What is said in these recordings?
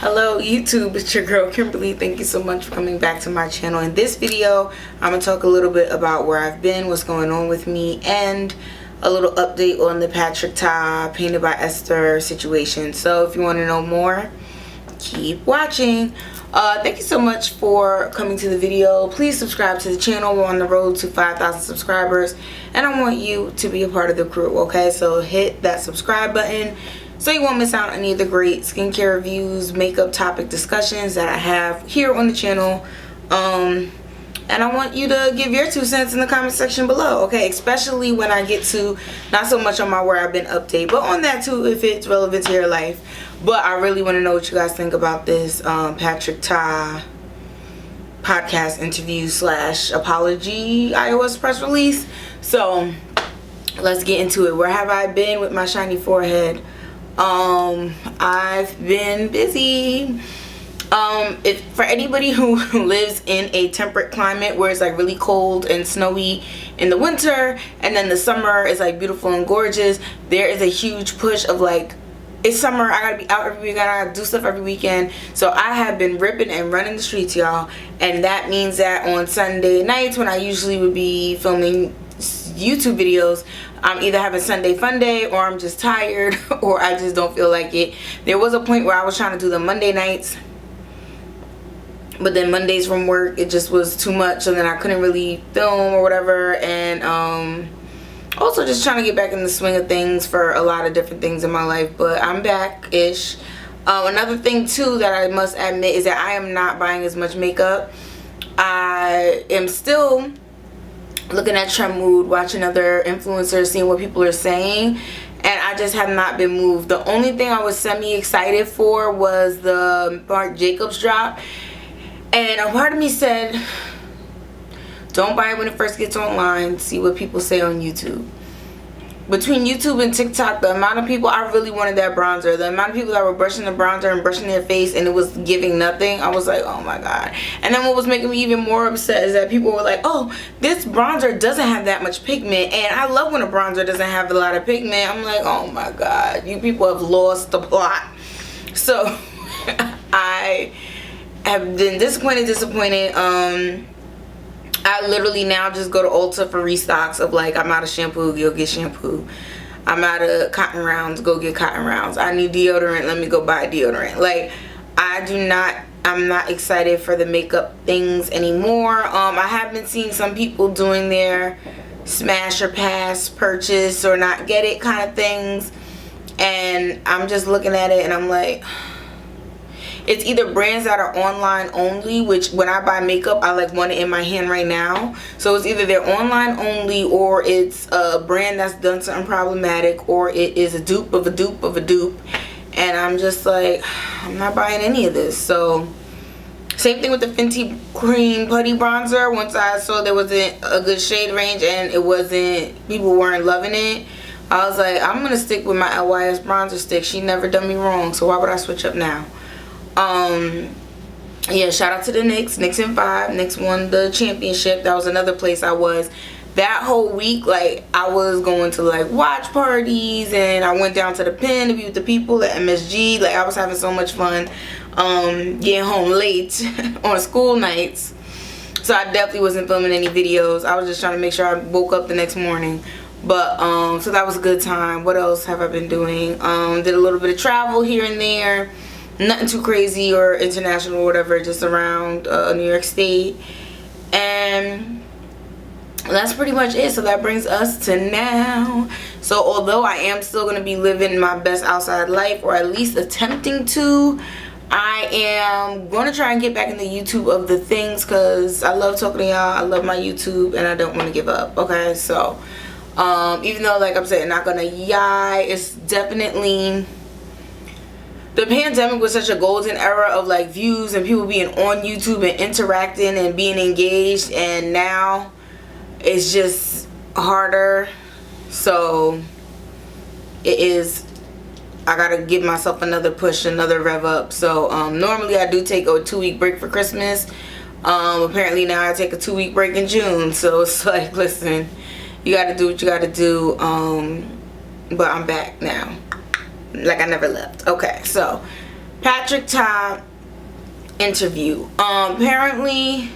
Hello YouTube, it's your girl Kimberly. Thank you so much for coming back to my channel. In this video, I'm going to talk a little bit about where I've been, what's going on with me, and a little update on the Patrick Ta Painted by Esther situation. So if you want to know more, keep watching. Thank you so much for coming to the video. Please subscribe to the channel. We're on the road to 5,000 subscribers and I want you to be a part of the crew, okay? So hit that subscribe button so you won't miss out on any of the great skincare reviews, makeup topic discussions that I have here on the channel. And I want you to give your 2 cents in the comment section below, okay? Especially when I get to, not so much on my where I've been update, but on that too if it's relevant to your life. But I really want to know what you guys think about this Patrick Ta podcast interview / apology iOS press release. So let's get into it. Where have I been with my shiny forehead? I've been busy. For anybody who lives in a temperate climate where it's like really cold and snowy in the winter and then the summer is like beautiful and gorgeous, there is a huge push of like, it's summer, I gotta be out every weekend, I gotta do stuff every weekend. So I have been ripping and running the streets, y'all, and that means that on Sunday nights when I usually would be filming YouTube videos, I'm either having Sunday fun day or I'm just tired or I just don't feel like it. There was a point where I was trying to do the Monday nights, but then Mondays from work it just was too much, and then I couldn't really film or whatever. And also just trying to get back in the swing of things for a lot of different things in my life, but I'm back-ish. Another thing too that I must admit is that I am not buying as much makeup. I am still looking at Trendmood, watching other influencers, seeing what people are saying, and I just have not been moved. The only thing I was semi-excited for was the Marc Jacobs drop, and a part of me said, don't buy it when it first gets online, see what people say on YouTube. Between YouTube and TikTok, the amount of people, I really wanted that bronzer. The amount of people that were brushing the bronzer and brushing their face and it was giving nothing, I was like, oh my god. And then what was making me even more upset is that people were like, oh, this bronzer doesn't have that much pigment. And I love when a bronzer doesn't have a lot of pigment. I'm like, oh my god, you people have lost the plot. So I have been disappointed. I literally now just go to Ulta for restocks of like, I'm out of shampoo, go get shampoo. I'm out of cotton rounds, go get cotton rounds. I need deodorant, let me go buy deodorant. Like, I'm not excited for the makeup things anymore. I have been seeing some people doing their smash or pass purchase or not get it kind of things. And I'm just looking at it and I'm like, it's either brands that are online only, which when I buy makeup I like want it in my hand right now. So it's either they're online only, or it's a brand that's done something problematic, or it is a dupe of a dupe of a dupe. And I'm just like, I'm not buying any of this. So same thing with the Fenty Cream Putty Bronzer. Once I saw there wasn't a good shade range and people weren't loving it, I was like, I'm gonna stick with my LYS bronzer stick. She never done me wrong, so why would I switch up now? Yeah, shout out to the Knicks in 5. Knicks won the championship. That was another place I was that whole week. Like, I was going to like watch parties, and I went down to the Pen to be with the people at MSG. Like, I was having so much fun getting home late on school nights. So I definitely wasn't filming any videos. I was just trying to make sure I woke up the next morning. But so that was a good time. What else have I been doing? Did a little bit of travel here and there. Nothing too crazy or international or whatever, just around New York State. And that's pretty much it. So that brings us to now. So although I am still going to be living my best outside life, or at least attempting to, I am going to try and get back in the YouTube of the things, because I love talking to y'all. I love my YouTube and I don't want to give up, okay? So even though, like I'm saying, not going to it's definitely... The pandemic was such a golden era of like views and people being on YouTube and interacting and being engaged, and now it's just harder. So it is, I gotta give myself another push, another rev up. So normally I do take a 2-week break for Christmas. Apparently now I take a 2-week break in June. So it's like, listen, you gotta do what you gotta do. But I'm back now. Like I never left. Okay, so Patrick Ta interview. Apparently,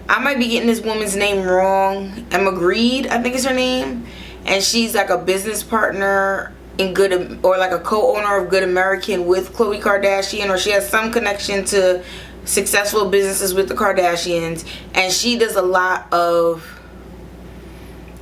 I might be getting this woman's name wrong. Emma Grede, I think is her name. And she's like a business partner in Good, or like a co-owner of Good American with Khloe Kardashian, or she has some connection to successful businesses with the Kardashians. And she does a lot of,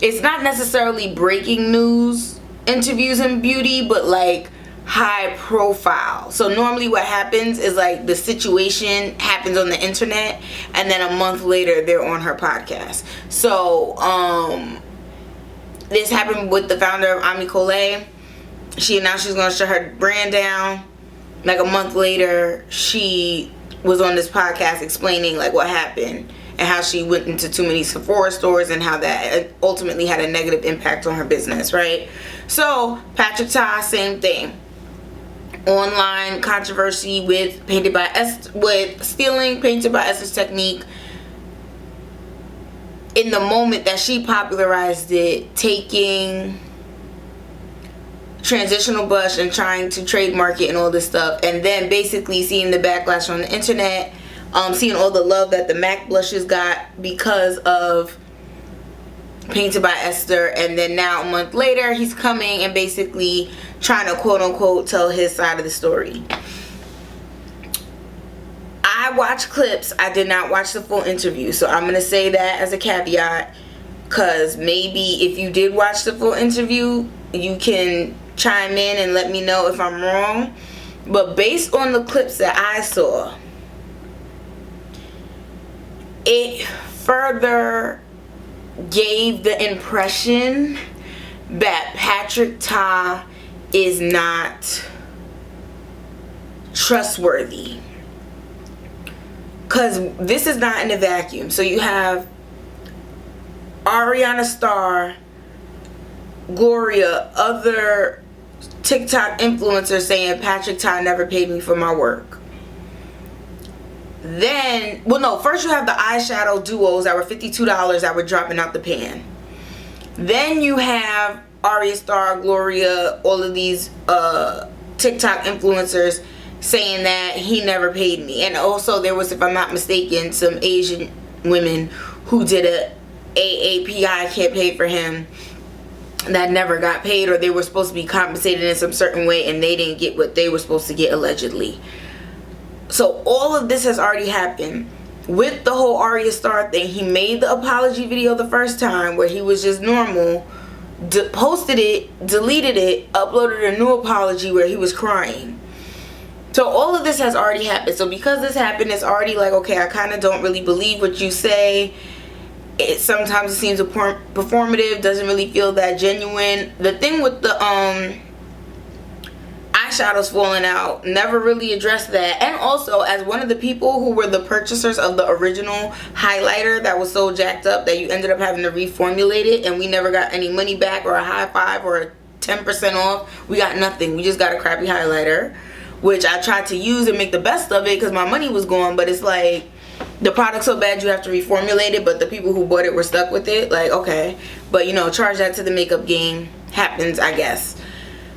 it's not necessarily breaking news interviews in beauty, but like high profile. So normally what happens is like the situation happens on the internet, and then a month later they're on her podcast. So this happened with the founder of Ami Coley. She announced she was going to shut her brand down. Like a month later, she was on this podcast explaining like what happened and how she went into too many Sephora stores and how that ultimately had a negative impact on her business, right? So Patrick Ta, same thing. Online controversy with stealing Painted by Esther's technique. In the moment that she popularized it, taking transitional blush and trying to trademark it and all this stuff, and then basically seeing the backlash on the internet, seeing all the love that the MAC blushes got because of Painted by Esther, and then now a month later he's coming and basically trying to quote unquote tell his side of the story. I watched clips. I did not watch the full interview, so I'm gonna say that as a caveat, because maybe if you did watch the full interview, you can chime in and let me know if I'm wrong. But based on the clips that I saw, it further gave the impression that Patrick Ta is not trustworthy. Because this is not in a vacuum. So you have Ariana Starr, Gloria, other TikTok influencers saying Patrick Ta never paid me for my work. Then, well no, first you have the eyeshadow duos that were $52 that were dropping out the pan. Then you have Arya Starr, Gloria, all of these TikTok influencers saying that he never paid me. And also there was, if I'm not mistaken, some Asian women who did a AAPI campaign for him that never got paid, or they were supposed to be compensated in some certain way and they didn't get what they were supposed to get, allegedly. So all of this has already happened. With the whole Arya Starr thing, he made the apology video the first time where he was just normal, posted it, deleted it, uploaded a new apology where he was crying. So all of this has already happened. So because this happened, it's already like, okay, I kind of don't really believe what you say. Sometimes it seems performative, doesn't really feel that genuine. The thing with the eyeshadows falling out, never really addressed that. And also, as one of the people who were the purchasers of the original highlighter that was so jacked up that you ended up having to reformulate it, and we never got any money back or a high five or a 10% off. We got nothing. We just got a crappy highlighter, which I tried to use and make the best of it because my money was gone. But it's like, the product's so bad you have to reformulate it, but the people who bought it were stuck with it. Like, okay, but you know, charge that to the makeup game. Happens, I guess.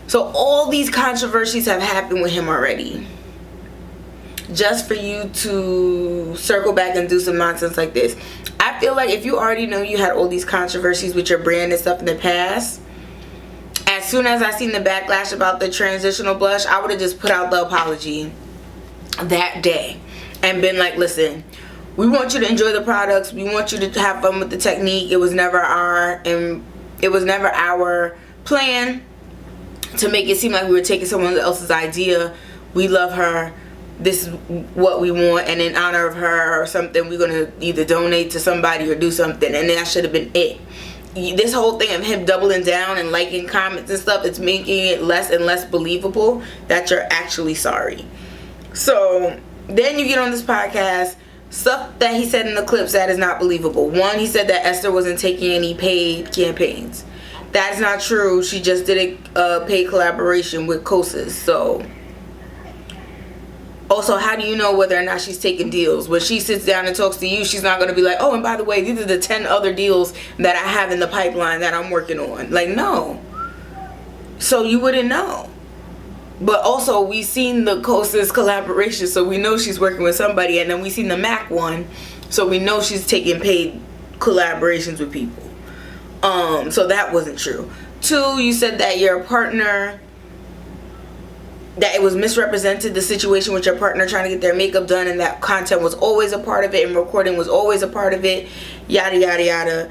So all these controversies have happened with him already, just for you to circle back and do some nonsense like this. I feel like if you already know you had all these controversies with your brand and stuff in the past, as soon as I seen the backlash about the transitional blush, I would have just put out the apology that day and been like, listen, we want you to enjoy the products, we want you to have fun with the technique. It was never our plan to make it seem like we were taking someone else's idea. We love her, this is what we want, and in honor of her or something, we're gonna either donate to somebody or do something. And that should have been it. This whole thing of him doubling down and liking comments and stuff, it's making it less and less believable that you're actually sorry. So then you get on this podcast, stuff that he said in the clips that is not believable. One, he said that Esther wasn't taking any paid campaigns. That is not true. She just did a paid collaboration with Kosas. So also, how do you know whether or not she's taking deals? When she sits down and talks to you, she's not going to be like, oh, and by the way, these are the 10 other deals that I have in the pipeline that I'm working on. Like, no. So you wouldn't know. But also, we seen the Kosas collaboration, so we know she's working with somebody. And then we seen the Mac one, so we know she's taking paid collaborations with people. So that wasn't true. 2, you said that your partner, that it was misrepresented, the situation with your partner trying to get their makeup done, and that content was always a part of it and recording was always a part of it, yada yada yada.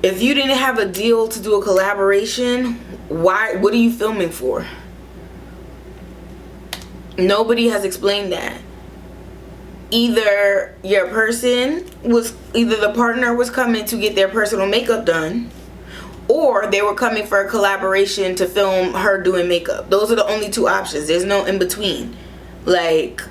If you didn't have a deal to do a collaboration, what are you filming for? Nobody has explained that. Either the partner was coming to get their personal makeup done, or they were coming for a collaboration to film her doing makeup. Those are the only 2 options. There's no in between. Like,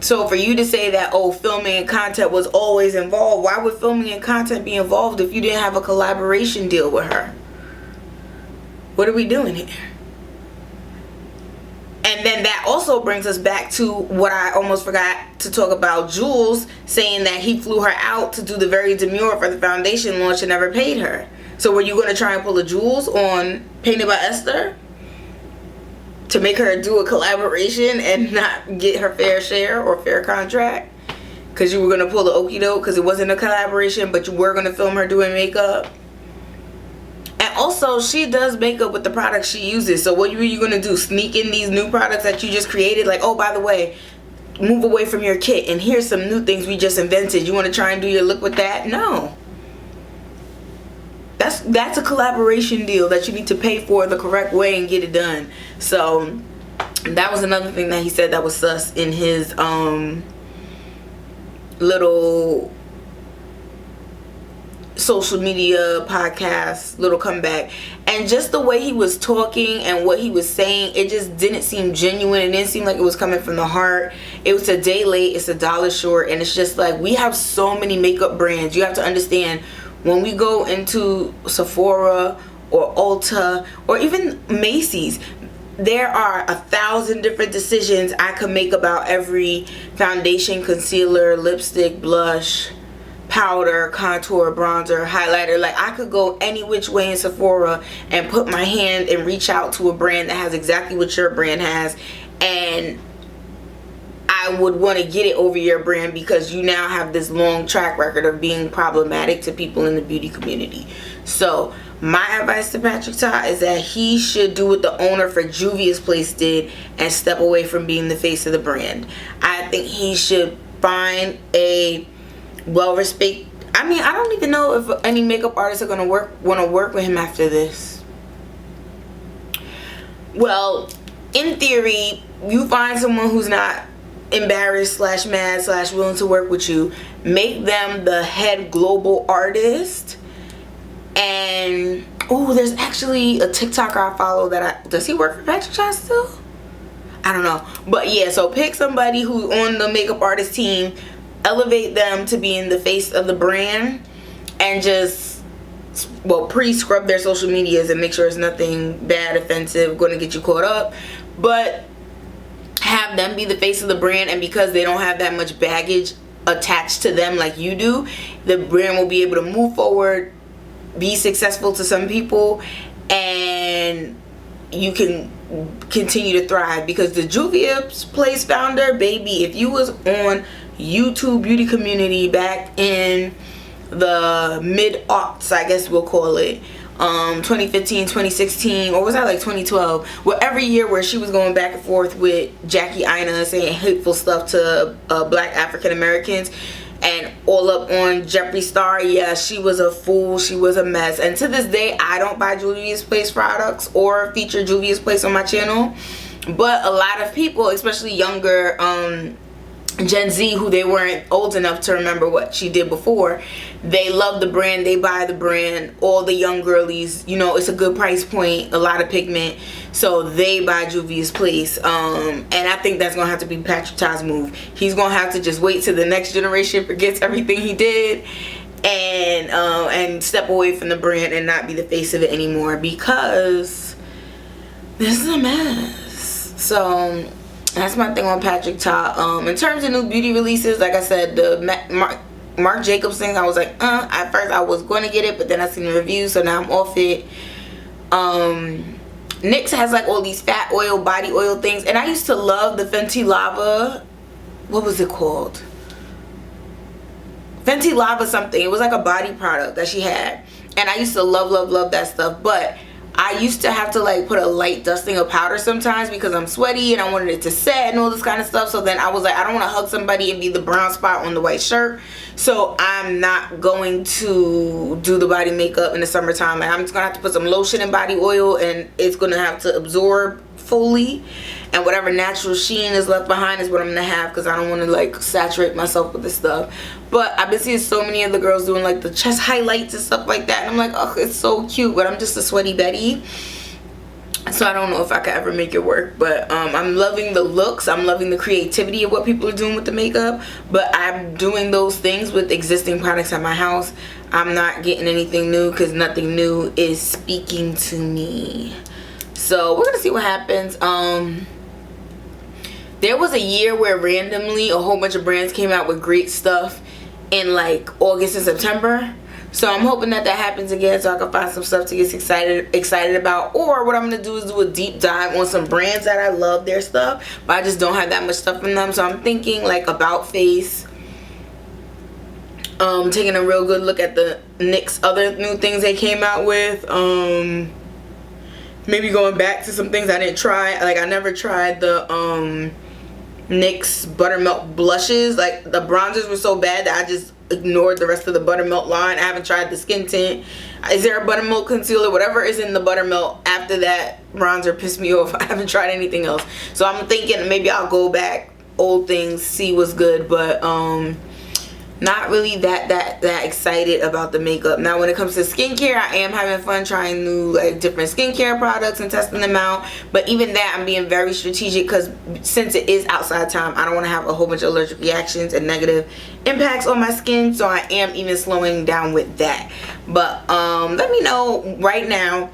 so for you to say that, oh, filming and content was always involved, why would filming and content be involved if you didn't have a collaboration deal with her? What are we doing here? And then that also brings us back to what I almost forgot to talk about, Jules saying that he flew her out to do the very demure for the foundation launch and never paid her. So were you going to try and pull a Jules on Painted by Esther to make her do a collaboration and not get her fair share or fair contract? Because you were going to pull the okie doke because it wasn't a collaboration, but you were going to film her doing makeup? And also, she does makeup with the products she uses. So what are you going to do? Sneak in these new products that you just created? Like, oh, by the way, move away from your kit and here's some new things we just invented. You want to try and do your look with that? No. That's a collaboration deal that you need to pay for the correct way and get it done. So that was another thing that he said that was sus in his little social media podcast little comeback. And just the way he was talking and what he was saying, it just didn't seem genuine. It didn't seem like it was coming from the heart. It was a day late, it's $1 short, and it's just like, we have so many makeup brands. You have to understand, when we go into Sephora or Ulta or even Macy's, there are 1,000 different decisions I could make about every foundation, concealer, lipstick, blush, powder, contour, bronzer, highlighter. Like, I could go any which way in Sephora and put my hand and reach out to a brand that has exactly what your brand has, and I would want to get it over your brand because you now have this long track record of being problematic to people in the beauty community. So my advice to Patrick Ta is that he should do what the owner for Juvia's Place did and step away from being the face of the brand. I think he should find a well-respected, I mean, I don't even know if any makeup artists are going to want to work with him after this. Well, in theory, you find someone who's not embarrassed / mad / willing to work with you, make them the head global artist. And oh, there's actually a TikToker I follow that does he work for Patrick Ta still? I don't know, but yeah, so pick somebody who's on the makeup artist team, elevate them to being the face of the brand, and just, well, pre-scrub their social medias and make sure it's nothing bad, offensive, going to get you caught up, but have them be the face of the brand. And because they don't have that much baggage attached to them like you do, the brand will be able to move forward, be successful to some people, and you can continue to thrive. Because the Juvia's Place founder, baby, if you was on YouTube beauty community back in the mid-aughts, I guess we'll call it, 2015, 2016, or was that like 2012? Well, every year where she was going back and forth with Jackie Aina saying hateful stuff to black African Americans and all up on Jeffree Star, yeah, she was a fool, she was a mess. And to this day, I don't buy Juvia's Place products or feature Juvia's Place on my channel, but a lot of people, especially younger Gen Z, who they weren't old enough to remember what she did before, they love the brand, they buy the brand. All the young girlies, you know, it's a good price point, a lot of pigment, so they buy Juvia's Place. And I think that's gonna have to be Patrick Ta's move. He's gonna have to just wait till the next generation forgets everything he did and step away from the brand and not be the face of it anymore, because this is a mess. So that's my thing on Patrick Ta. In terms of new beauty releases, like I said, the Marc Jacobs thing, I was like, at first I was going to get it, but then I seen the review, so now I'm off it. NYX has like all these fat oil, body oil things, and I used to love the Fenty Lava, what was it called? Fenty Lava something. It was like a body product that she had, and I used to love that stuff. But I used to have to like put a light dusting of powder sometimes because I'm sweaty and I wanted it to set and all this kind of stuff. So then I was like, I don't want to hug somebody and be the brown spot on the white shirt, so I'm not going to do the body makeup in the summertime. Like, I'm just gonna have to put some lotion and body oil, and it's gonna have to absorb fully, and whatever natural sheen is left behind is what I'm gonna have, because I don't want to like saturate myself with this stuff. But I've been seeing so many of the girls doing like the chest highlights and stuff like that, and I'm like, oh, it's so cute, but I'm just a sweaty Betty, so I don't know if I could ever make it work. But I'm loving the looks, I'm loving the creativity of what people are doing with the makeup, but I'm doing those things with existing products at my house. I'm not getting anything new because nothing new is speaking to me. So we're gonna see what happens. There was a year where randomly a whole bunch of brands came out with great stuff in like August and September. So I'm hoping that that happens again, so I can find some stuff to get excited about. Or what I'm gonna do is do a deep dive on some brands that I love their stuff, but I just don't have that much stuff in them. So I'm thinking like About Face, taking a real good look at the NYX other new things they came out with. Maybe going back to some things I didn't try. Like, I never tried the NYX Buttermilk blushes. Like, the bronzers were so bad that I just ignored the rest of the Buttermilk line. I haven't tried the skin tint. Is there a Buttermilk concealer? Whatever is in the Buttermilk after that bronzer pissed me off. I haven't tried anything else. So I'm thinking maybe I'll go back, old things, see what's good. But not really that excited about the makeup. Now when it comes to skincare, I am having fun trying new like different skincare products and testing them out. But even that, I'm being very strategic, because since it is outside time, I don't want to have a whole bunch of allergic reactions and negative impacts on my skin. So I am even slowing down with that. But let me know right now,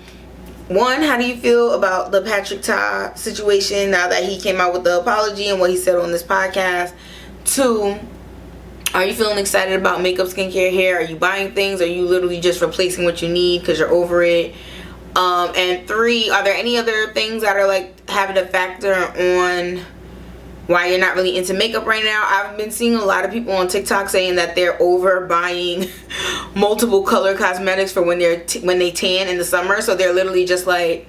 one, how do you feel about the Patrick Ta situation now that he came out with the apology and what he said on this podcast? Two, are you feeling excited about makeup, skincare, hair? Are you buying things? Are you literally just replacing what you need because you're over it? And three, are there any other things that are like having a factor on why you're not really into makeup right now? I've been seeing a lot of people on TikTok saying that they're over buying multiple color cosmetics for when they tan in the summer. So they're literally just like,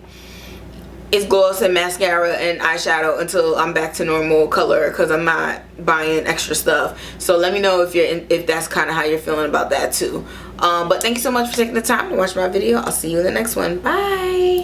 it's gloss and mascara and eyeshadow until I'm back to normal color, because I'm not buying extra stuff. So let me know if that's kind of how you're feeling about that too. But thank you so much for taking the time to watch my video. I'll see you in the next one. Bye.